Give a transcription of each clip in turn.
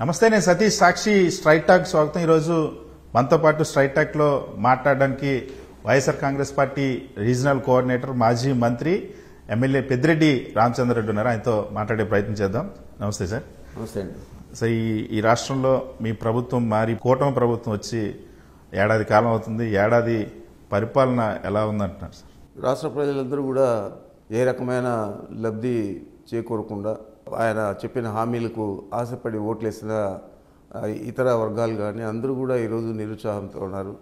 నమస్తే, నేను సతీష్, సాక్షి straight talk స్వాగతం. ఈరోజు మనతో పాటు స్ట్రైట్ టాక్ లో మాట్లాడడానికి YSR Congress party regional coordinator, మాజీ మంత్రి, ఎమ్మెల్యే పెద్దిరెడ్డి రామచంద్రరెడ్డి ఉన్నారు. ఆయనతో మాట్లాడే ప్రయత్నం చేద్దాం. నమస్తే సార్. నమస్తే అండి. సార్, ఈ రాష్ట్రంలో మీ ప్రభుత్వం మారి కూటమి ప్రభుత్వం వచ్చి ఏడాది కాలం అవుతుంది. ఏడాది పరిపాలన ఎలా ఉందంటున్నారు సార్? రాష్ట్ర ప్రజలందరూ కూడా ఏ రకమైన లబ్ధి చేకూరకుండా ఆయన చెప్పిన హామీలకు ఆశపడి ఓట్లేసిన ఇతర వర్గాలు కానీ అందరూ కూడా ఈరోజు నిరుత్సాహంతో ఉన్నారు.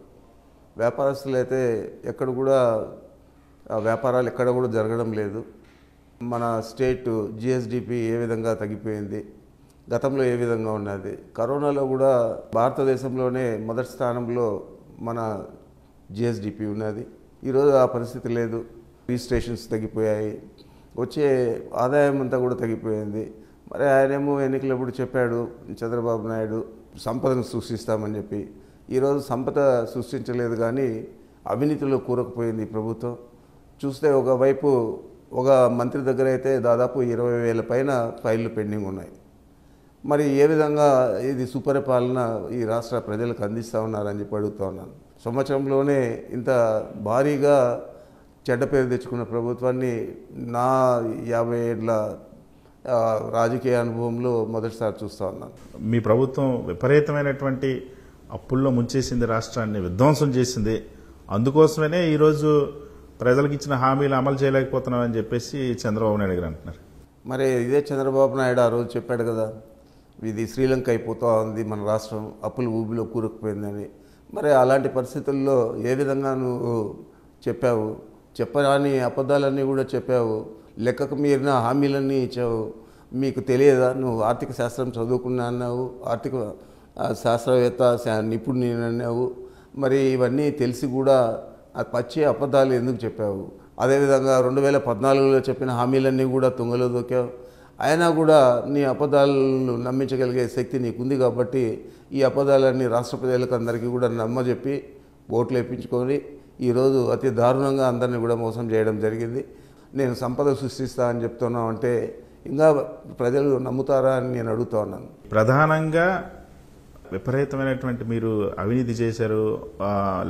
వ్యాపారస్తులు అయితే ఎక్కడ కూడా వ్యాపారాలు ఎక్కడ కూడా జరగడం లేదు. మన స్టేట్ జిఎస్డిపి ఏ విధంగా తగ్గిపోయింది, గతంలో ఏ విధంగా ఉన్నది, కరోనాలో కూడా భారతదేశంలోనే మొదటి స్థానంలో మన జిఎస్డిపి ఉన్నది. ఈరోజు ఆ పరిస్థితి లేదు. రిజిస్ట్రేషన్స్ తగ్గిపోయాయి, వచ్చే ఆదాయం అంతా కూడా తగ్గిపోయింది. మరి ఆయనేమో ఎన్నికలప్పుడు చెప్పాడు చంద్రబాబు నాయుడు సంపదను సృష్టిస్తామని చెప్పి. ఈరోజు సంపద సృష్టించలేదు కానీ అవినీతిలో కూరకపోయింది ఈ ప్రభుత్వం. చూస్తే ఒకవైపు ఒక మంత్రి దగ్గర అయితే దాదాపు 20,000 పైన ఫైళ్లు పెండింగ్ ఉన్నాయి. మరి ఏ విధంగా ఇది సుపరిపాలన ఈ రాష్ట్ర ప్రజలకు అందిస్తూ ఉన్నారని చెప్పి అడుగుతూ ఉన్నాను. సంవత్సరంలోనే ఇంత భారీగా చెడ్డ పేరు తెచ్చుకున్న ప్రభుత్వాన్ని నా 50 ఏళ్ల రాజకీయ అనుభవంలో మొదటిసారి చూస్తూ ఉన్నాను. మీ ప్రభుత్వం విపరీతమైనటువంటి అప్పుల్లో ముంచేసింది, రాష్ట్రాన్ని విధ్వంసం చేసింది. అందుకోసమే ఈరోజు ప్రజలకు ఇచ్చిన హామీలు అమలు చేయలేకపోతున్నామని చెప్పేసి చంద్రబాబు నాయుడు గారు అంటున్నారు. మరి ఇదే చంద్రబాబు నాయుడు ఆ రోజు చెప్పాడు కదా, ఇది శ్రీలంక అయిపోతూ ఉంది, మన రాష్ట్రం అప్పుల ఊబిలో కూరుకుపోయిందని. మరి అలాంటి పరిస్థితుల్లో ఏ విధంగా నువ్వు చెప్పావు? చెప్పరాని అబద్ధాలన్నీ కూడా చెప్పావు, లెక్కకు మీరిన హామీలన్నీ ఇచ్చావు. మీకు తెలియదా? నువ్వు ఆర్థిక శాస్త్రం చదువుకున్నా అన్నావు, ఆర్థిక శాస్త్రవేత్త నిపుణుని అన్నావు. మరి ఇవన్నీ తెలిసి కూడా ఆ పచ్చి అబద్ధాలు ఎందుకు చెప్పావు? అదేవిధంగా 2014లో చెప్పిన హామీలన్నీ కూడా తుంగలో దొక్కావు. అయినా కూడా నీ అబద్ధాలను నమ్మించగలిగే శక్తి నీకుంది కాబట్టి ఈ అబద్ధాలన్నీ రాష్ట్ర ప్రజలకు అందరికీ కూడా నమ్మజెప్పి ఓట్లు వేయించుకొని ఈరోజు అతి దారుణంగా అందరినీ కూడా మోసం చేయడం జరిగింది. నేను సంపద సృష్టిస్తా అని చెప్తున్నావు అంటే ఇంకా ప్రజలు నమ్ముతారా అని నేను అడుగుతా ఉన్నాను. ప్రధానంగా విపరీతమైనటువంటి మీరు అవినీతి చేశారు,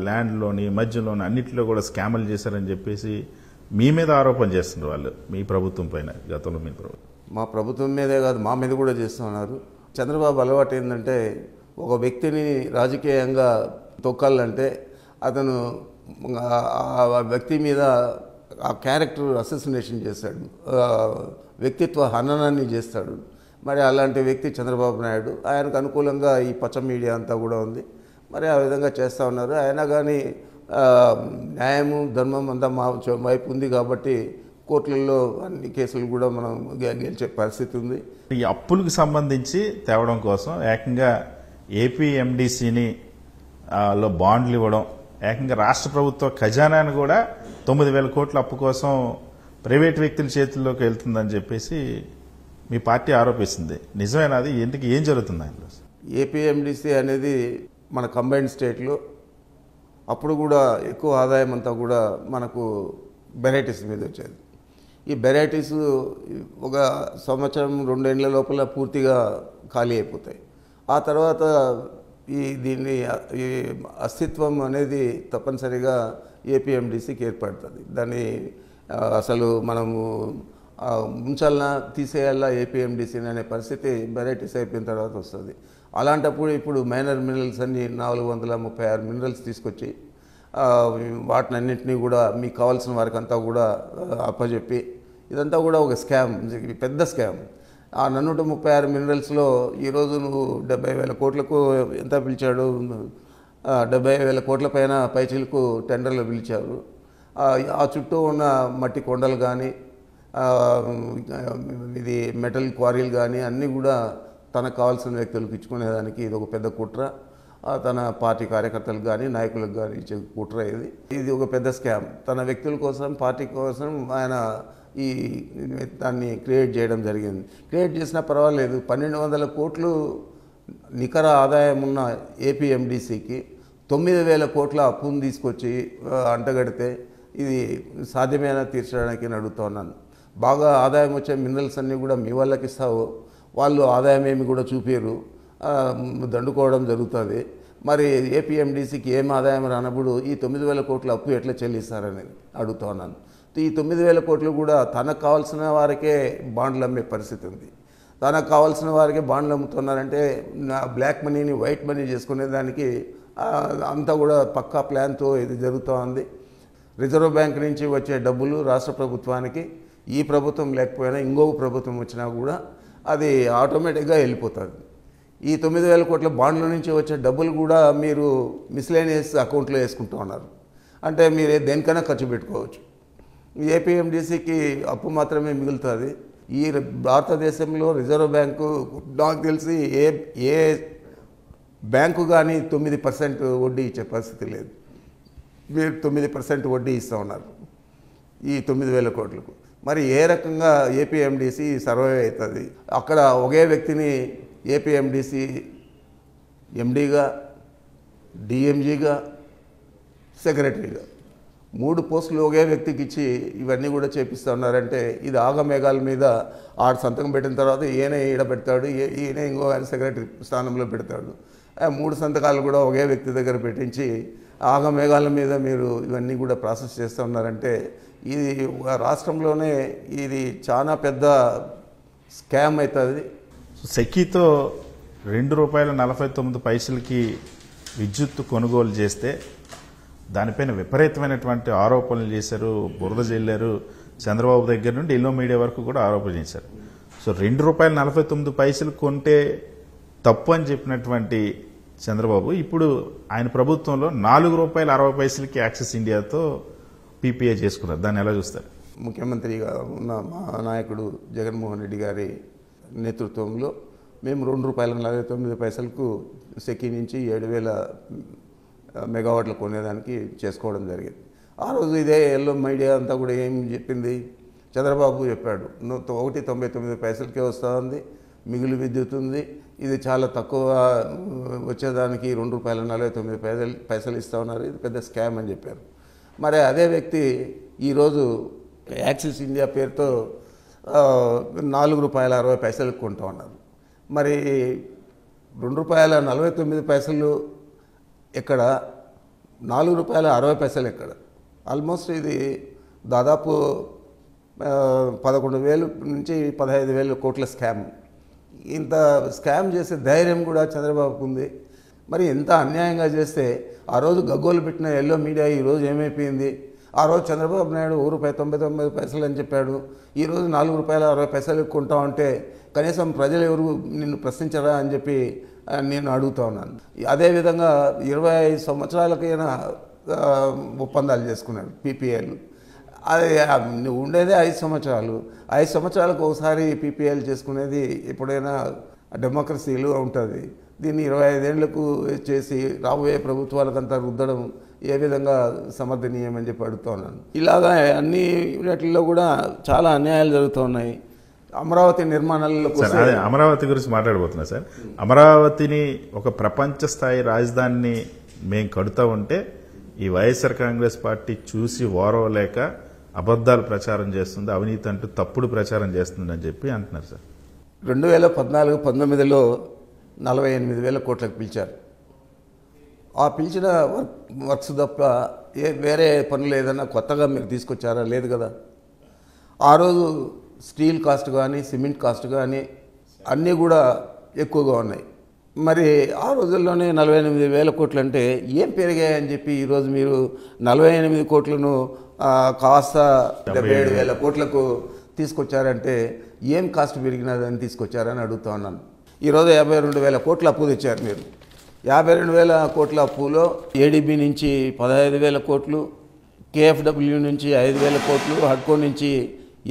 ల్యాండ్లోని మధ్యలోని అన్నింటిలో కూడా స్కాములు చేశారని చెప్పేసి మీ మీద ఆరోపణ చేస్తున్నారు వాళ్ళు, మీ ప్రభుత్వం పైన. గతంలో మీ ప్రభుత్వం, మా ప్రభుత్వం మీదే కాదు మా మీద కూడా చేస్తున్నారు. చంద్రబాబు అలవాటు ఏంటంటే ఒక వ్యక్తిని రాజకీయంగా తొక్కాలంటే అతను ఆ వ్యక్తి మీద ఆ క్యారెక్టర్ అసెసినేషన్ చేస్తాడు, వ్యక్తిత్వ హననాన్ని చేస్తాడు. మరి అలాంటి వ్యక్తి చంద్రబాబు నాయుడు. ఆయనకు అనుకూలంగా ఈ పచ్చ మీడియా అంతా కూడా ఉంది. మరి ఆ విధంగా చేస్తూ ఉన్నారు. అయినా కానీ న్యాయము ధర్మం అంతా మా వైపు ఉంది కాబట్టి కోర్టులలో అన్ని కేసులు కూడా మనం గెలిచే పరిస్థితి ఉంది. ఈ అప్పులకు సంబంధించి తేవడం కోసం ఏకంగా ఏపీఎండిసిని లో బాండ్లు ఇవ్వడం, ఏకంగా రాష్ట్ర ప్రభుత్వ ఖజానాను కూడా 9,000 కోట్ల అప్పు కోసం ప్రైవేట్ వ్యక్తుల చేతుల్లోకి వెళ్తుందని చెప్పేసి మీ పార్టీ ఆరోపిస్తుంది. నిజమేనా? అది ఎందుకు, ఏం జరుగుతుంది ఆయనలో? ఏపీఎండిసి అనేది మన కంబైన్డ్ స్టేట్లో అప్పుడు కూడా ఎక్కువ ఆదాయం అంతా కూడా మనకు వెరైటీస్ మీద వచ్చేది. ఈ వెరైటీస్ ఒక సంవత్సరం 2 ఏళ్ల లోపల పూర్తిగా ఖాళీ అయిపోతాయి. ఆ తర్వాత దీన్ని ఈ అస్తిత్వం అనేది తప్పనిసరిగా ఏపీఎండిసికి ఏర్పడుతుంది. దాన్ని అసలు మనము ఉంచాలన్నా తీసేయాలా ఏపీఎండిసిని అనే పరిస్థితి వెరైటీస్ అయిపోయిన తర్వాత వస్తుంది. అలాంటప్పుడు ఇప్పుడు మైనర్ మినరల్స్ అన్ని 436 మినరల్స్ తీసుకొచ్చి వాటినన్నింటినీ కూడా మీకు కావాల్సిన వారికి అంతా కూడా అప్పచెప్పి ఇదంతా కూడా ఒక స్కామ్, పెద్ద స్కామ్. ఆ 436 మినరల్స్లో ఈరోజు నువ్వు 70,000 కోట్లకు ఎంత పిలిచాడు? 70,000 కోట్ల పైన పైచిలకు టెండర్లు పిలిచారు. ఆ చుట్టూ ఉన్న మట్టి కొండలు కానీ ఇది మెటల్ క్వారీలు కానీ అన్నీ కూడా తనకు కావాల్సిన వ్యక్తులకు ఇచ్చుకునేదానికి ఇది ఒక పెద్ద కుట్ర. తన పార్టీ కార్యకర్తలకు కానీ నాయకులకు కానీ ఇచ్చే కుట్ర ఇది ఒక పెద్ద స్కామ్. తన వ్యక్తుల కోసం, పార్టీ కోసం ఆయన ఈ దాన్ని క్రియేట్ చేయడం జరిగింది. క్రియేట్ చేసినా పర్వాలేదు. 1,200 కోట్లు నికర ఆదాయం ఉన్న ఏపీఎండిసికి 9,000 కోట్ల అప్పును తీసుకొచ్చి అంటగడితే ఇది సాధ్యమేనా తీర్చడానికి అడుగుతా ఉన్నాను. బాగా ఆదాయం వచ్చే మినరల్స్ అన్నీ కూడా మీ వాళ్ళకి ఇస్తావు, వాళ్ళు ఆదాయం ఏమి కూడా చూపారు. దండుకోవడం జరుగుతుంది. మరి ఏపీఎండీసీకి ఏం ఆదాయం రానప్పుడు ఈ 9,000 కోట్ల అప్పు ఎట్లా చెల్లిస్తారని అడుగుతా ఉన్నాను. ఈ 9,000 కోట్లు కూడా తనకు కావాల్సిన వారికే బాండ్లు అమ్మే పరిస్థితి ఉంది. తనకు కావాల్సిన వారికి బాండ్లు అమ్ముతున్నారంటే బ్లాక్ మనీని వైట్ మనీ చేసుకునే దానికి అంతా కూడా పక్కా ప్లాన్తో ఇది జరుగుతూ ఉంది. రిజర్వ్ బ్యాంక్ నుంచి వచ్చే డబ్బులు రాష్ట్ర ప్రభుత్వానికి ఈ ప్రభుత్వం లేకపోయినా ఇంకొక ప్రభుత్వం వచ్చినా కూడా అది ఆటోమేటిక్గా వెళ్ళిపోతుంది. ఈ 9,000 కోట్ల బాండ్ల నుంచి వచ్చే డబ్బులు కూడా మీరు మిస్లేనియస్ అకౌంట్లో వేసుకుంటూ ఉన్నారు. అంటే మీరు దేనికైనా ఖర్చు పెట్టుకోవచ్చు. ఏపీఎండీసీకి అప్పు మాత్రమే మిగులుతుంది. ఈ భారతదేశంలో రిజర్వ్ బ్యాంకు నాకు తెలిసి ఏ బ్యాంకు కానీ 9% వడ్డీ ఇచ్చే పరిస్థితి లేదు. మీరు 9% వడ్డీ ఇస్తూ ఉన్నారు ఈ 9,000 కోట్లకు. మరి ఏ రకంగా ఏపీఎండీసీ సర్వైవ్ అవుతుంది? అక్కడ ఒకే వ్యక్తిని ఏపీఎండీసీ ఎండీగా, డిఎంజీగా, సెక్రటరీగా 3 పోస్టులు ఒకే వ్యక్తికి ఇచ్చి ఇవన్నీ కూడా చేపిస్తూ ఉన్నారంటే ఇది ఆగమేఘాల మీద ఆడు సంతకం పెట్టిన తర్వాత ఈయన ఈడ పెడతాడు, ఈయన ఇంకో ఆయన సెక్రటరీ స్థానంలో పెడతాడు. 3 సంతకాలు కూడా ఒకే వ్యక్తి దగ్గర పెట్టించి ఆగమేఘాల మీద మీరు ఇవన్నీ కూడా ప్రాసెస్ చేస్తూ ఉన్నారంటే ఇది రాష్ట్రంలోనే ఇది చాలా పెద్ద స్కామ్ అవుతుంది. సెకీతో ₹2.49 విద్యుత్ కొనుగోలు చేస్తే దానిపైన విపరీతమైనటువంటి ఆరోపణలు చేశారు, బురద జల్లారు. చంద్రబాబు దగ్గర నుండి ఎల్లో మీడియా వరకు కూడా ఆరోపణలు చేశారు. సో ₹2.49 కొంటే తప్పు అని చెప్పినటువంటి చంద్రబాబు ఇప్పుడు ఆయన ప్రభుత్వంలో ₹4.60 యాక్సిస్ ఇండియాతో పీపీఏ చేసుకున్నారు. దాన్ని ఎలా చూస్తారు? ముఖ్యమంత్రిగా ఉన్న మా నాయకుడు జగన్మోహన్ రెడ్డి గారి నేతృత్వంలో మేము ₹2.49 సెకీ నుంచి 7,000 మెగావాట్లు కొనేదానికి చేసుకోవడం జరిగింది. ఆ రోజు ఇదే ఎల్లో మీడియా అంతా కూడా ఏం చెప్పింది? చంద్రబాబు చెప్పాడు 1.99 వస్తూ ఉంది, మిగులు విద్యుత్ ఉంది, ఇది చాలా తక్కువ వచ్చేదానికి ₹2.49 ఇస్తూ ఉన్నారు, ఇది పెద్ద స్కామ్ అని చెప్పారు. మరి అదే వ్యక్తి ఈరోజు యాక్సిస్ ఇండియా పేరుతో ₹4.60 కొంటూ ఉన్నారు. మరి ₹2.49 ఎక్కడ, ₹4.60 ఎక్కడ? ఆల్మోస్ట్ ఇది దాదాపు 11,000 నుంచి 15,000 కోట్ల స్కామ్. ఇంత స్కామ్ చేసే ధైర్యం కూడా చంద్రబాబుకు ఉంది. మరి ఎంత అన్యాయంగా చేస్తే ఆ రోజు గగ్గోలు పెట్టిన ఎల్లో మీడియా ఈరోజు ఏమైపోయింది? ఆ రోజు చంద్రబాబు నాయుడు ₹1.99 అని చెప్పాడు, ఈరోజు ₹4.60 కొంటా ఉంటే కనీసం ప్రజలు ఎవరు నిన్ను ప్రశ్నించరా అని చెప్పి నేను అడుగుతా ఉన్నాను. అదేవిధంగా 25 సంవత్సరాలకైనా ఒప్పందాలు చేసుకున్నాడు పీపీఎల్. అది ఉండేదే 5 సంవత్సరాలు. 5 సంవత్సరాలకు ఒకసారి పీపీఎల్ చేసుకునేది ఎప్పుడైనా డెమోక్రసీలో ఉంటుంది. దీన్ని 25 ఏళ్లకు చేసి రాబోయే ప్రభుత్వాలకంతా రుద్దడం ఏ విధంగా సమర్థనీయమని చెప్పి అడుగుతూ ఉన్నాను. ఇలాగా అన్ని వాటిల్లో కూడా చాలా అన్యాయాలు జరుగుతూ ఉన్నాయి. అమరావతి నిర్మాణాలలో అమరావతి గురించి మాట్లాడబోతున్నా సార్. అమరావతిని ఒక ప్రపంచ స్థాయి రాజధానిని మేము కడుతూ ఉంటే ఈ వైఎస్ఆర్ కాంగ్రెస్ పార్టీ చూసి ఓరవలేక అబద్దాలు ప్రచారం చేస్తుంది, అవినీతి అంటూ తప్పుడు ప్రచారం చేస్తుందని చెప్పి అంటున్నారు సార్. 2014-19లో 48,000 కోట్లకు పిలిచారు. ఆ పిలిచిన వర్క్స్ తప్ప వేరే పనులు ఏదైనా కొత్తగా మీరు తీసుకొచ్చారా? లేదు కదా. ఆ రోజు స్టీల్ కాస్ట్ కానీ సిమెంట్ కాస్ట్ కానీ అన్నీ కూడా ఎక్కువగా ఉన్నాయి. మరి ఆ రోజుల్లోనే 48,000 కోట్లు అంటే ఏం పెరిగాయని చెప్పి ఈరోజు మీరు 48 కోట్లను కాస్త 77,000 కోట్లకు తీసుకొచ్చారంటే ఏం కాస్ట్ పెరిగినదని తీసుకొచ్చారని అడుగుతా ఉన్నాను. ఈరోజు 52,000 కోట్ల అప్పు తెచ్చారు మీరు. 52,000 కోట్ల అప్పులో ఏడీబీ నుంచి 15,000 కోట్లు, కేఎఫ్డబ్ల్యూ నుంచి 5,000 కోట్లు, హడ్కో నుంచి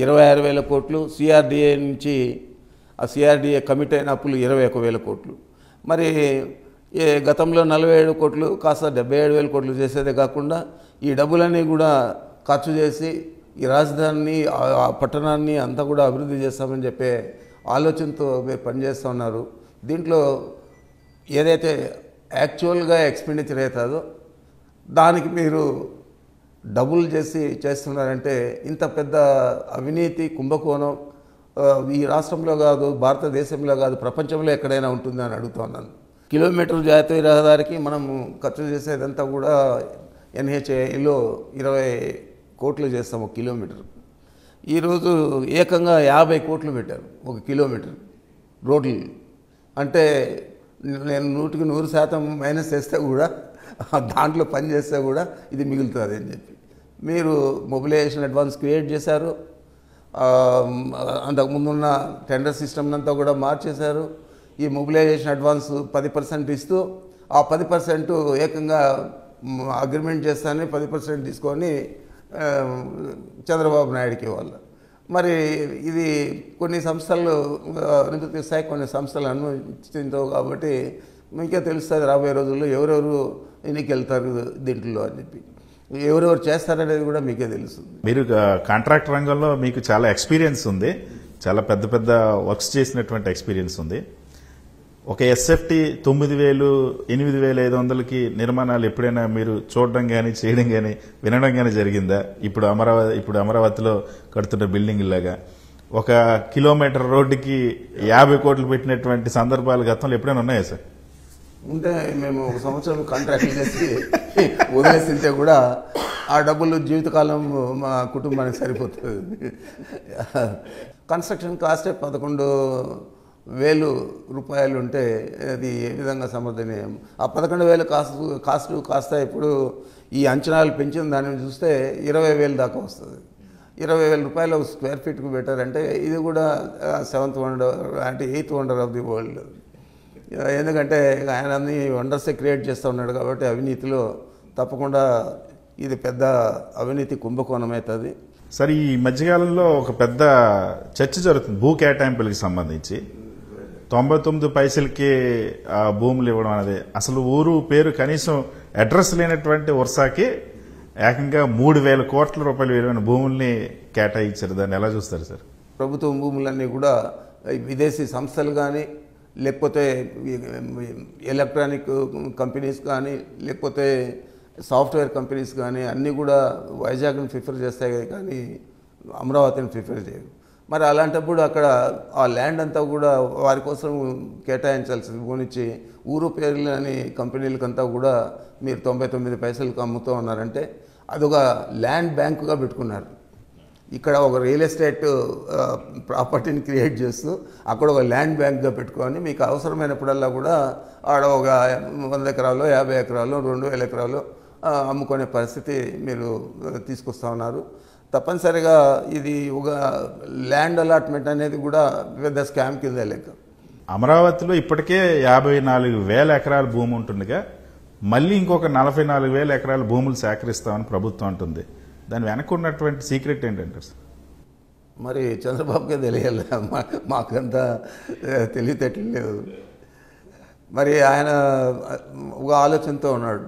26,000 కోట్లు, సిఆర్డీఏ నుంచి ఆ సిఆర్డీఏ కమిట్ అయిన అప్పులు 21,000 కోట్లు. మరి గతంలో 47 కోట్లు కాస్త 77,000 కోట్లు చేసేదే కాకుండా ఈ డబ్బులన్నీ కూడా ఖర్చు చేసి ఈ రాజధానిని ఆ పట్టణాన్ని అంతా కూడా అభివృద్ధి చేస్తామని చెప్పే ఆలోచనతో మీరు పనిచేస్తూ ఉన్నారు. దీంట్లో ఏదైతే యాక్చువల్గా ఎక్స్పెండిచర్ అవుతుందో దానికి మీరు డబ్బులు చేసి చేస్తున్నారంటే ఇంత పెద్ద అవినీతి కుంభకోణం ఈ రాష్ట్రంలో కాదు, భారతదేశంలో కాదు, ప్రపంచంలో ఎక్కడైనా ఉంటుందని అడుగుతున్నాను. కిలోమీటర్ జాతీయ రహదారికి మనం ఖర్చు చేసేదంతా కూడా NHAIలో 20 కోట్లు చేస్తాం ఒక కిలోమీటర్. ఈరోజు ఏకంగా 50 కోట్లు పెట్టారు ఒక కిలోమీటర్ రోడ్లు. అంటే నేను 100% మైనస్ చేస్తే కూడా, దాంట్లో పని చేస్తే కూడా ఇది మిగులుతుంది అని చెప్పి మీరు మొబిలైజేషన్ అడ్వాన్స్ క్రియేట్ చేశారు. అంతకుముందున్న టెండర్ సిస్టమ్ అంతా కూడా మార్చేశారు. ఈ మొబిలైజేషన్ అడ్వాన్స్ 10% ఇస్తూ ఆ 10% ఏకంగా అగ్రిమెంట్ చేస్తానని 10% తీసుకొని చంద్రబాబు నాయుడుకి ఇవ్వాలి. మరి ఇది కొన్ని సంస్థలు అనుమతిస్తాయి, కొన్ని సంస్థలు అనుమతించవు. కాబట్టి మీకే తెలుస్తుంది రాబోయే రోజుల్లో ఎవరెవరు ఎన్నికెళ్తారు దీంట్లో అని చెప్పి, ఎవరెవరు చేస్తారనేది కూడా మీకే తెలుస్తుంది. మీరు కాంట్రాక్ట్ రంగంలో మీకు చాలా ఎక్స్పీరియన్స్ ఉంది, చాలా పెద్ద పెద్ద వర్క్స్ చేసినటువంటి ఎక్స్పీరియన్స్ ఉంది. ఒక ఎస్ఎఫ్టీ 9,000, 8,500కి నిర్మాణాలు ఎప్పుడైనా మీరు చూడడం కానీ, చేయడం కానీ, వినడం కానీ జరిగిందా? ఇప్పుడు అమరావతిలో కడుతున్న బిల్డింగ్ లాగా ఒక కిలోమీటర్ రోడ్డుకి 50 కోట్లు పెట్టినటువంటి సందర్భాలు గతంలో ఎప్పుడైనా ఉన్నాయా సార్? ఉంటే మేము ఒక సంవత్సరం కాంట్రాక్ట్ చేసి వదిలేస్తుంటే కూడా ఆ డబ్బులు జీవితకాలం మా కుటుంబానికి సరిపోతుంది. కన్స్ట్రక్షన్ కాస్టే 11,000 రూపాయలు ఉంటే అది ఏ విధంగా సమర్థనీయం? ఆ 11,000 కాస్ట్ కాస్త ఇప్పుడు ఈ అంచనాలు పెంచిన దాన్ని చూస్తే 20,000 దాకా వస్తుంది. 20,000 రూపాయలు స్క్వేర్ ఫీట్కు పెట్టారంటే ఇది కూడా 7th వండర్ అంటే 8th wonder of the world. ఎందుకంటే ఆయన అన్ని వండర్సే క్రియేట్ చేస్తూ ఉన్నాడు కాబట్టి అవినీతిలో తప్పకుండా ఇది పెద్ద అవినీతి కుంభకోణం అవుతుంది. సరే, ఈ మధ్యకాలంలో ఒక పెద్ద చర్చ జరుగుతుంది భూ కేటాయింపులకి సంబంధించి. 99 పైసలకి భూములు ఇవ్వడం అనేది, అసలు ఊరు పేరు కనీసం అడ్రస్ లేనటువంటి వర్షాకి ఏకంగా 3,000 కోట్ల రూపాయలు విలువైన భూముల్ని కేటాయించారు. దాన్ని ఎలా చూస్తారు సార్? ప్రభుత్వ భూములన్నీ కూడా విదేశీ సంస్థలు కానీ, లేకపోతే ఎలక్ట్రానిక్ కంపెనీస్ కానీ, లేకపోతే సాఫ్ట్వేర్ కంపెనీస్ కానీ అన్నీ కూడా వైజాగ్ని ప్రిఫర్ చేస్తాయి కానీ అమరావతిని ప్రిఫర్ చేయరు. మరి అలాంటప్పుడు అక్కడ ఆ ల్యాండ్ అంతా కూడా వారి కోసం కేటాయించాల్సింది పోనిచ్చి ఊరు పేర్లని కంపెనీలకంతా కూడా మీరు 99 పైసలకు అమ్ముతూ ఉన్నారంటే అదొక ల్యాండ్ బ్యాంకుగా పెట్టుకున్నారు. ఇక్కడ ఒక రియల్ ఎస్టేట్ ప్రాపర్టీని క్రియేట్ చేస్తూ అక్కడ ఒక ల్యాండ్ బ్యాంక్గా పెట్టుకొని మీకు అవసరమైనప్పుడల్లా కూడా ఆడ ఒక 100 ఎకరాలు, 50 ఎకరాలు, 2,000 ఎకరాలు అమ్ముకునే పరిస్థితి మీరు తీసుకొస్తా ఉన్నారు. తప్పనిసరిగా ఇది ఒక ల్యాండ్ అలాట్మెంట్ అనేది కూడా పెద్ద స్కామ్ కింద లెక్క. అమరావతిలో ఇప్పటికే 54,000 ఎకరాల భూమి ఉంటుండగా మళ్ళీ ఇంకొక 44,000 ఎకరాల భూములు సేకరిస్తామని ప్రభుత్వం అంటుంది. దాని వెనక ఉన్నటువంటి సీక్రెట్ ఏంటంటే సార్? మరి చంద్రబాబుకే తెలియాలి, మాకంతా తెలివితేటలు లేవు. మరి ఆయన ఒక ఆలోచనతో ఉన్నాడు.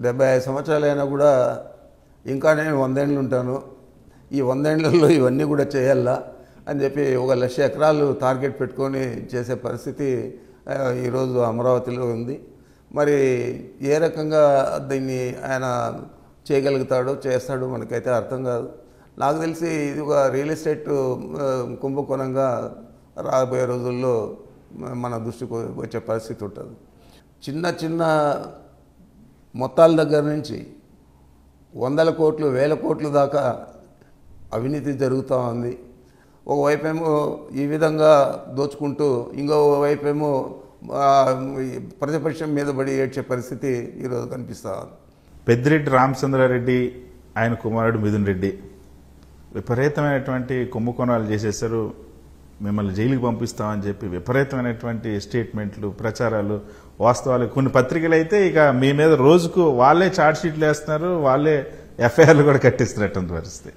75 సంవత్సరాలైనా కూడా ఇంకా నేను 100 ఏళ్ళు ఉంటాను, ఈ 100 ఏళ్లలో ఇవన్నీ కూడా చేయాలా అని చెప్పి 1,00,000 ఎకరాలు టార్గెట్ పెట్టుకొని చేసే పరిస్థితి ఈరోజు అమరావతిలో ఉంది. మరి ఏ రకంగా దీన్ని ఆయన చేయగలుగుతాడో చేస్తాడో మనకైతే అర్థం కాదు. నాకు తెలిసి ఇది ఒక రియల్ ఎస్టేట్ కుంభకోణంగా రాబోయే రోజుల్లో మన దృష్టికి వచ్చే పరిస్థితి ఉంటుంది. చిన్న చిన్న మొత్తాల దగ్గర నుంచి 100 కోట్లు, 1000 కోట్లు దాకా అవినీతి జరుగుతూ ఉంది. ఒకవైపేమో ఈ విధంగా దోచుకుంటూ ఇంకోవైపేమో ప్రతిపక్షం మీద పడి ఏడ్చే పరిస్థితి ఈరోజు కనిపిస్తూ ఉంది. పెద్దిరెడ్డి రామచంద్రారెడ్డి, ఆయన కుమారుడు మిథున్ రెడ్డి విపరీతమైనటువంటి కుంభకోణాలు చేసేసారు, మిమ్మల్ని జైలుకి పంపిస్తామని చెప్పి విపరీతమైనటువంటి స్టేట్మెంట్లు, ప్రచారాలు, వాస్తవాలు. కొన్ని పత్రికలు అయితే ఇక మీ మీద రోజుకు వాళ్ళే ఛార్జ్ షీట్లు వేస్తున్నారు, వాళ్ళే ఎఫ్ఐఆర్లు కూడా కట్టిస్తున్నటువంటి పరిస్థితి.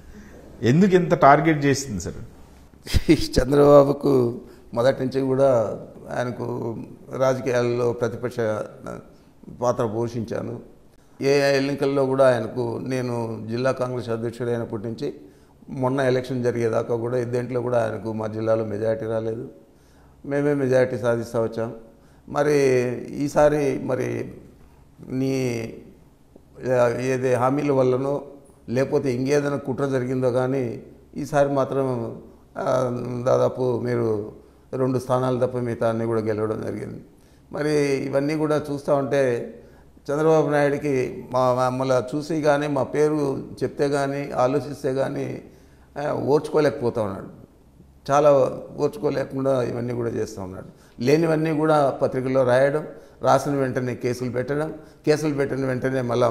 ఎందుకు ఇంత టార్గెట్ చేసింది సార్? చంద్రబాబుకు మొదటి నుంచి కూడా ఆయనకు రాజకీయాల్లో ప్రతిపక్ష పాత్ర పోషించాను. ఏ ఎన్నికల్లో కూడా ఆయనకు నేను జిల్లా కాంగ్రెస్ అధ్యక్షుడు అయినప్పటి నుంచి మొన్న ఎలక్షన్ జరిగేదాకా కూడా దేంట్లో కూడా ఆయనకు మా జిల్లాలో మెజారిటీ రాలేదు, మేమే మెజారిటీ సాధిస్తూ వచ్చాం. మరి ఈసారి మరి నీ ఏదే హామీల వల్లనో లేకపోతే ఇంకేదైనా కుట్ర జరిగిందో కానీ ఈసారి మాత్రం ఆ, దాదాపు మీరు 2 స్థానాలు తప్ప మిగతా అన్నీ కూడా గెలవడం జరిగింది. మరి ఇవన్నీ కూడా చూస్తూ ఉంటే చంద్రబాబు నాయుడికి మమ్మల్ని చూసి కానీ మా పేరు చెప్తే కానీ ఆలోచిస్తే కానీ ఓర్చుకోలేకపోతా ఉన్నాడు. చాలా ఓర్చుకోలేకుండా ఇవన్నీ కూడా చేస్తూ ఉన్నాడు. లేనివన్నీ కూడా పత్రికల్లో రాయడం, రాసిన వెంటనే కేసులు పెట్టిన వెంటనే మళ్ళీ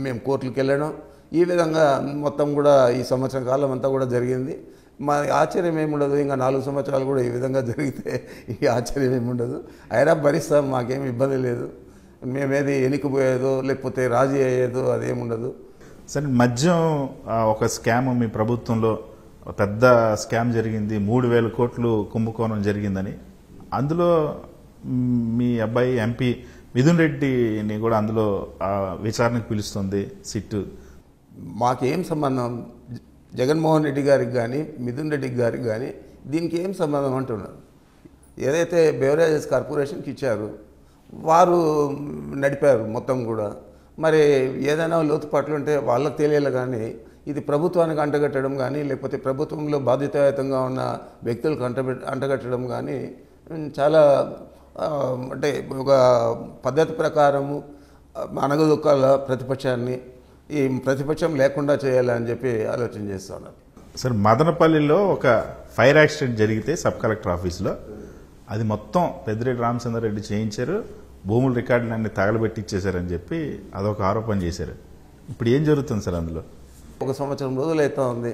మేము కోర్టులకు వెళ్ళడం, ఈ విధంగా మొత్తం కూడా ఈ సంవత్సరం కాలం అంతా కూడా జరిగింది. మా ఆశ్చర్యం ఏముండదు, ఇంకా 4 సంవత్సరాలు కూడా ఈ విధంగా జరిగితే ఈ ఆశ్చర్యం ఏముండదు. అయినా భరిస్తాం, మాకేం ఇబ్బంది లేదు. మేమేది ఎన్నికపోయేదో లేకపోతే రాజీ అయ్యేదో అదేముండదు. సరే, మద్యం ఒక స్కామ్ మీ ప్రభుత్వంలో పెద్ద స్కామ్ జరిగింది, 3,000 కోట్లు కుంభకోణం జరిగిందని. అందులో మీ అబ్బాయి ఎంపీ మిథున్ రెడ్డిని కూడా అందులో విచారణకు పిలుస్తుంది సిట్. మాకేం సంబంధం? జగన్మోహన్ రెడ్డి గారికి కానీ మిథున్ రెడ్డి గారికి కానీ దీనికి ఏం సంబంధం అంటున్నారు. ఏదైతే బెవరేజెస్ కార్పొరేషన్కి ఇచ్చారు వారు నడిపారు మొత్తం కూడా. మరి ఏదైనా లోతుపాట్లు ఉంటే వాళ్ళకి తెలియాలి, కానీ ఇది ప్రభుత్వానికి అంటగట్టడం కానీ లేకపోతే ప్రభుత్వంలో బాధ్యతాయుతంగా ఉన్న వ్యక్తులకు అంటగట్టడం కానీ చాలా అంటే ఒక పద్ధతి ప్రకారము అనగదొక్కాల ప్రతిపక్షాన్ని, ఈ ప్రతిపక్షం లేకుండా చేయాలని చెప్పి ఆలోచన చేస్తున్నారు. సార్, మదనపల్లిలో ఒక ఫైర్ యాక్సిడెంట్ జరిగితే సబ్ కలెక్టర్ ఆఫీస్లో అది మొత్తం పెద్దిరెడ్డి రామచంద్రారెడ్డి చేయించారు, భూముల రికార్డులన్నీ తగలబెట్టిచ్చేశారని చెప్పి అదొక ఆరోపణ చేశారు. ఇప్పుడు ఏం జరుగుతుంది సార్ అందులో? 1 సంవత్సరం రోజులు అవుతా ఉంది.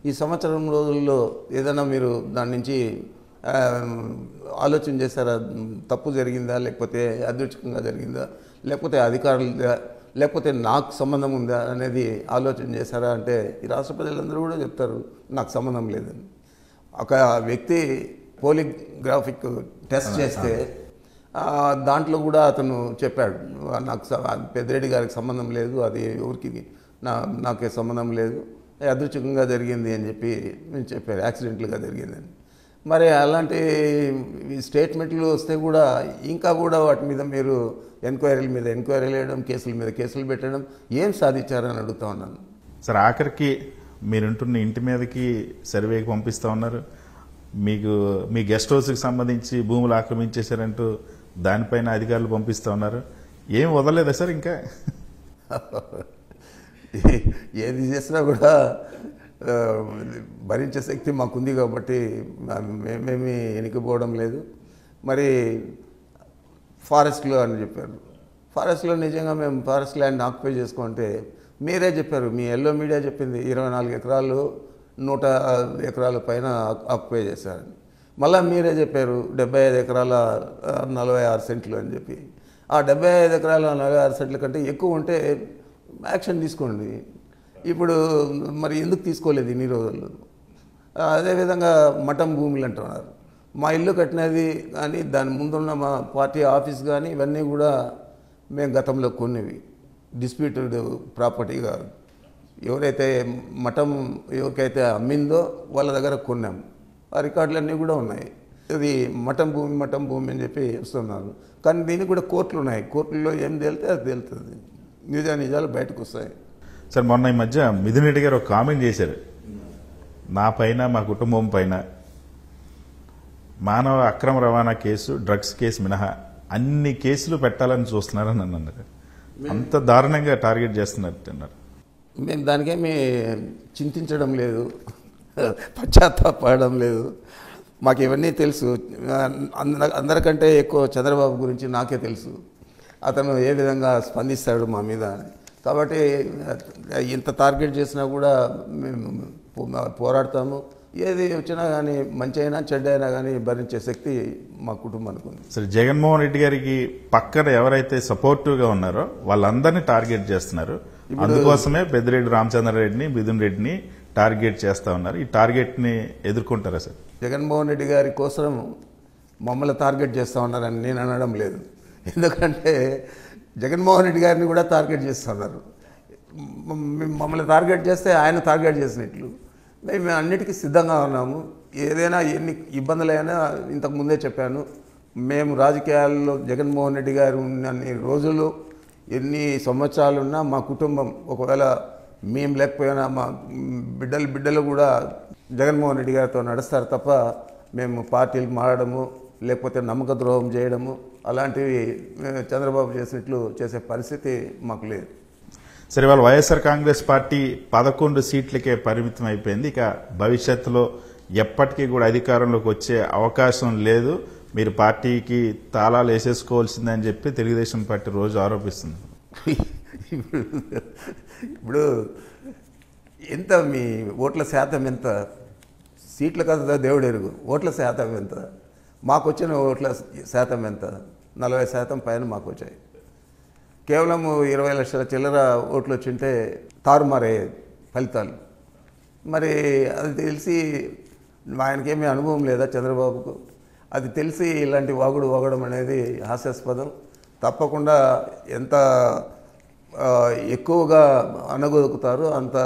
ఈ సంవత్సరం రోజుల్లో ఏదైనా మీరు దాని నుంచి ఆలోచన చేస్తారా? తప్పు జరిగిందా, లేకపోతే అదృష్టంగా జరిగిందా, లేకపోతే అధికారులదా, లేకపోతే నాకు సంబంధం ఉందా అనేది ఆలోచన చేశారా అంటే ఈ రాష్ట్ర ప్రజలందరూ కూడా చెప్తారు నాకు సంబంధం లేదని. ఒక వ్యక్తి పోలిగ్రాఫిక్ టెస్ట్ చేస్తే దాంట్లో కూడా అతను చెప్పాడు నాకు పెద్దిరెడ్డి గారికి సంబంధం లేదు, అది ఎవరికి నాకే సంబంధం లేదు, అదృష్టంగా జరిగింది అని చెప్పి నేను చెప్పారు, యాక్సిడెంట్లుగా జరిగిందని. మరి అలాంటి స్టేట్మెంట్లు వస్తే కూడా ఇంకా కూడా వాటి మీద మీరు ఎంక్వైరీల మీద ఎంక్వైరీలు వేయడం, కేసుల మీద కేసులు పెట్టడం, ఏం సాధించారని అడుగుతా ఉన్నాను. సార్, ఆఖరికి మీరుంటున్న ఇంటి మీదకి సర్వేకి పంపిస్తూ ఉన్నారు. మీకు మీ గెస్ట్ హౌస్కి సంబంధించి భూములు ఆక్రమించేశారంటూ దానిపైన అధికారులు పంపిస్తూ ఉన్నారు. ఏం వదలలేదా సార్ ఇంకా? ఏది చేసినా కూడా భరించే శక్తి మాకుంది కాబట్టి మేమేమి ఎనికిపోవడం లేదు. మరి ఫారెస్ట్లో అని చెప్పారు. ఫారెస్ట్లో నిజంగా మేము ఫారెస్ట్ ల్యాండ్ ఆక్యుపై చేసుకుంటే మీరే చెప్పారు, మీ ఎల్లో మీడియా చెప్పింది 24 ఎకరాలు 100 ఎకరాల పైన ఆక్యుపై చేశారని. మళ్ళీ మీరే చెప్పారు 75 ఎకరాల 46 సెంట్లు అని చెప్పి. ఆ 75 ఎకరాల 46 సెంట్ల కంటే ఎక్కువ ఉంటే యాక్షన్ తీసుకోండి. ఇప్పుడు మరి ఎందుకు తీసుకోలేదు ఇన్ని రోజులు? అదేవిధంగా మఠం భూములు అంటున్నారు. మా ఇల్లు కట్టినది కానీ దాని ముందున్న మా పార్టీ ఆఫీస్ కానీ ఇవన్నీ కూడా మేము గతంలో కొన్నవి, డిస్ప్యూటెడ్ ప్రాపర్టీగా ఎవరైతే మఠం ఎవరికైతే అమ్మిందో వాళ్ళ దగ్గర కొన్నాము. ఆ రికార్డులన్నీ కూడా ఉన్నాయి. ఇది మఠం భూమి అని చెప్పి వస్తున్నారు. కానీ దీనికి కూడా కోర్టులు ఉన్నాయి. కోర్టుల్లో ఏం తేలితే అది తేలుతుంది, నిజాలు బయటకు వస్తాయి. సార్, మొన్న ఈ మధ్య మిథున్ రెడ్డి గారు ఒక కామెంట్ చేశారు, నా పైన మా కుటుంబం పైన మానవ అక్రమ రవాణా కేసు, డ్రగ్స్ కేసు మినహా అన్ని కేసులు పెట్టాలని చూస్తున్నారని అన్నారు. అంత దారుణంగా టార్గెట్ చేస్తున్నట్టు అన్నారు. మేము దానికేమీ చింతించడం లేదు, పశ్చాత్తాపడడం లేదు. మాకు ఇవన్నీ తెలుసు. అందరికంటే ఎక్కువ చంద్రబాబు గురించి నాకే తెలుసు, అతను ఏ విధంగా స్పందిస్తాడు మా మీద. కాబట్టి ఇంత టార్గెట్ చేసినా కూడా మేము పోరాడతాము. ఏది వచ్చినా కానీ మంచి అయినా చెడ్డ అయినా కానీ భరించే శక్తి మా కుటుంబానికి ఉంది. సరే, జగన్మోహన్ రెడ్డి గారికి పక్కన ఎవరైతే సపోర్టివ్గా ఉన్నారో వాళ్ళందరినీ టార్గెట్ చేస్తున్నారు. అందుకోసమే పెద్దిరెడ్డి రామచంద్రారెడ్డిని, మిథున్ రెడ్డిని టార్గెట్ చేస్తా ఉన్నారు. ఈ టార్గెట్ ని ఎదుర్కొంటారా సార్? జగన్మోహన్ రెడ్డి గారి కోసం మమ్మల్ని టార్గెట్ చేస్తూ ఉన్నారని నేను అనడం లేదు. ఎందుకంటే జగన్మోహన్ రెడ్డి గారిని కూడా టార్గెట్ చేస్తున్నారు. మమ్మల్ని టార్గెట్ చేస్తే ఆయన టార్గెట్ చేసినట్లు. మేము అన్నిటికీ సిద్ధంగా ఉన్నాము. ఏదైనా ఎన్ని ఇబ్బందులైనా ఇంతకుముందే చెప్పాను, మేము రాజకీయాల్లో జగన్మోహన్ రెడ్డి గారు ఉన్నన్ని రోజులు ఎన్ని సంవత్సరాలు ఉన్నా మా కుటుంబం ఒకవేళ మేము లేకపోయినా మా బిడ్డలు కూడా జగన్మోహన్ రెడ్డి గారితో నడుస్తారు తప్ప మేము పార్టీలు మారడము లేకపోతే నమ్మక ద్రోహం చేయడము అలాంటివి చంద్రబాబు చేసినట్లు చేసే పరిస్థితి మాకు లేదు. సరే, ఇవాళ వైఎస్ఆర్ కాంగ్రెస్ పార్టీ 11 సీట్లకే పరిమితం అయిపోయింది. ఇక భవిష్యత్తులో ఎప్పటికీ కూడా అధికారంలోకి వచ్చే అవకాశం లేదు, మీరు పార్టీకి తాళాలు వేసేసుకోవాల్సిందని చెప్పి తెలుగుదేశం పార్టీ రోజు ఆరోపిస్తుంది. ఇప్పుడు ఎంత మీ ఓట్ల శాతం ఎంత? సీట్ల కదా దేవుడు ఎరుగు. ఓట్ల శాతం ఎంత? మాకు వచ్చిన ఓట్ల శాతం ఎంత? 40% పైన మాకు వచ్చాయి. కేవలం 20 లక్షల చిల్లర ఓట్లు వచ్చింటే తారుమారయ్యేది ఫలితాలు. మరి అది తెలిసి ఆయనకేమీ అనుభవం లేదా చంద్రబాబుకు? అది తెలిసి ఇలాంటి వాగడం అనేది హాస్యాస్పదం. తప్పకుండా ఎంత ఎక్కువగా అనగొదుకుతారో అంత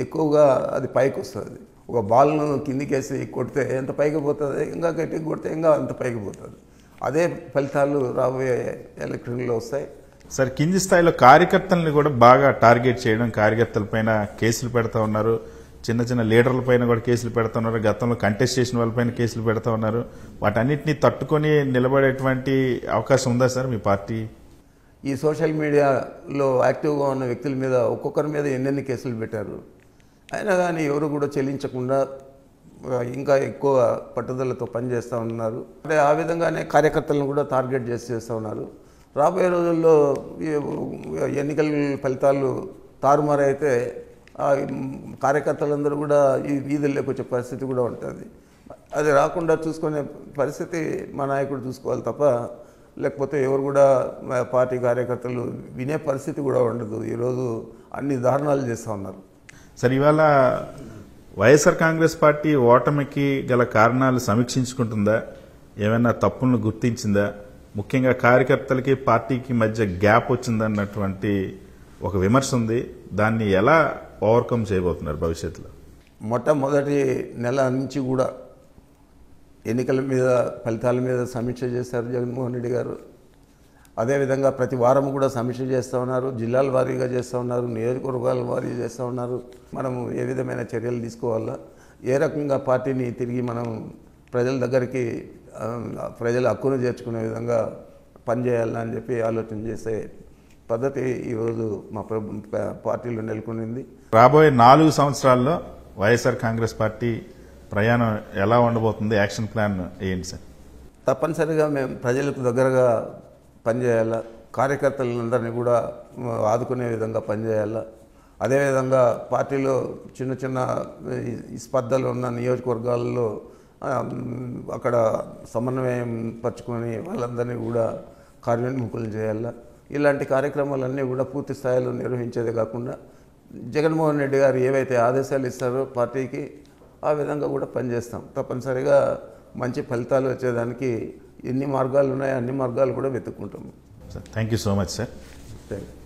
ఎక్కువగా అది పైకి వస్తుంది. ఒక బాల్ను కిందికేసి కొడితే ఎంత పైకి పోతుంది, ఇంకా గట్టిగా కొడితే ఇంకా అంత పైకి పోతుంది. అదే ఫలితాలు రాబోయే ఎలక్షన్లో వస్తాయి. సార్, కింది స్థాయిలో కార్యకర్తల్ని కూడా బాగా టార్గెట్ చేయడం, కార్యకర్తలపైన కేసులు పెడతా ఉన్నారు, చిన్న చిన్న లీడర్ల పైన కూడా కేసులు పెడతా ఉన్నారు, గతంలో కంటెస్ట్ చేసిన వాళ్ళపైన కేసులు పెడతా ఉన్నారు. వాటన్నిటిని తట్టుకొని నిలబడేటువంటి అవకాశం ఉందా సార్ మీ పార్టీ? ఈ సోషల్ మీడియాలో యాక్టివ్గా ఉన్న వ్యక్తుల మీద ఒక్కొక్కరి మీద ఎన్నెన్ని కేసులు పెట్టారు. అయినా కానీ ఎవరు కూడా చెల్లించకుండా ఇంకా ఎక్కువ పట్టుదలతో పనిచేస్తూ ఉన్నారు. అంటే ఆ విధంగానే కార్యకర్తలను కూడా టార్గెట్ చేస్తూ ఉన్నారు. రాబోయే రోజుల్లో ఎన్నికల ఫలితాలు తారుమారైతే కార్యకర్తలందరూ కూడా ఈ వీధుల్లోకి వచ్చే పరిస్థితి కూడా ఉంటుంది. అది రాకుండా చూసుకునే పరిస్థితి మా నాయకుడు చూసుకోవాలి తప్ప లేకపోతే ఎవరు కూడా పార్టీ కార్యకర్తలు వినే పరిస్థితి కూడా ఉండదు. ఈరోజు అన్ని దారుణాలు చేస్తూ ఉన్నారు. సరే, ఇవాళ వైఎస్ఆర్ కాంగ్రెస్ పార్టీ ఓటమికి గల కారణాలు సమీక్షించుకుంటుందా? ఏమైనా తప్పులను గుర్తించిందా? ముఖ్యంగా కార్యకర్తలకి పార్టీకి మధ్య గ్యాప్ వచ్చిందన్నటువంటి ఒక విమర్శ ఉంది. దాన్ని ఎలా ఓవర్కమ్ చేయబోతున్నారు భవిష్యత్తులో? మొట్టమొదటి నెల నుంచి కూడా ఎన్నికల మీద ఫలితాల మీద సమీక్ష చేశారు జగన్మోహన్ రెడ్డి గారు. అదేవిధంగా ప్రతి వారం కూడా సమీక్ష చేస్తూ ఉన్నారు. జిల్లాల వారీగా చేస్తూ ఉన్నారు, నియోజకవర్గాల వారీగా చేస్తూ ఉన్నారు. మనము ఏ విధమైన చర్యలు తీసుకోవాలా, ఏ రకంగా పార్టీని తిరిగి మనం ప్రజల దగ్గరికి ప్రజల హక్కును చేర్చుకునే విధంగా పనిచేయాలని అని చెప్పి ఆలోచన చేసే పద్ధతి ఈరోజు మా పార్టీలో నెలకొనింది. రాబోయే 4 సంవత్సరాల్లో వైఎస్ఆర్ కాంగ్రెస్ పార్టీ ప్రయాణం ఎలా ఉండబోతుంది? యాక్షన్ ప్లాన్ ఏంటి సార్? తప్పనిసరిగా మేము ప్రజలకు దగ్గరగా పనిచేయాలా, కార్యకర్తలందరినీ కూడా ఆదుకునే విధంగా పనిచేయాలా. అదేవిధంగా పార్టీలో చిన్న చిన్న స్పర్ధలు ఉన్న నియోజకవర్గాల్లో అక్కడ సమన్వయం పరుచుకొని వాళ్ళందరినీ కూడా కార్యోన్ముఖులు చేయాలా. ఇలాంటి కార్యక్రమాలన్నీ కూడా పూర్తి స్థాయిలో నిర్వహించేదే కాకుండా జగన్మోహన్ రెడ్డి గారు ఏవైతే ఆదేశాలు ఇస్తారో పార్టీకి ఆ విధంగా కూడా పనిచేస్తాం. తప్పనిసరిగా మంచి ఫలితాలు వచ్చేదానికి ఎన్ని మార్గాలు ఉన్నాయో అన్ని మార్గాలు కూడా వెతుక్కుంటాము. Thank you so much sir. Thank you.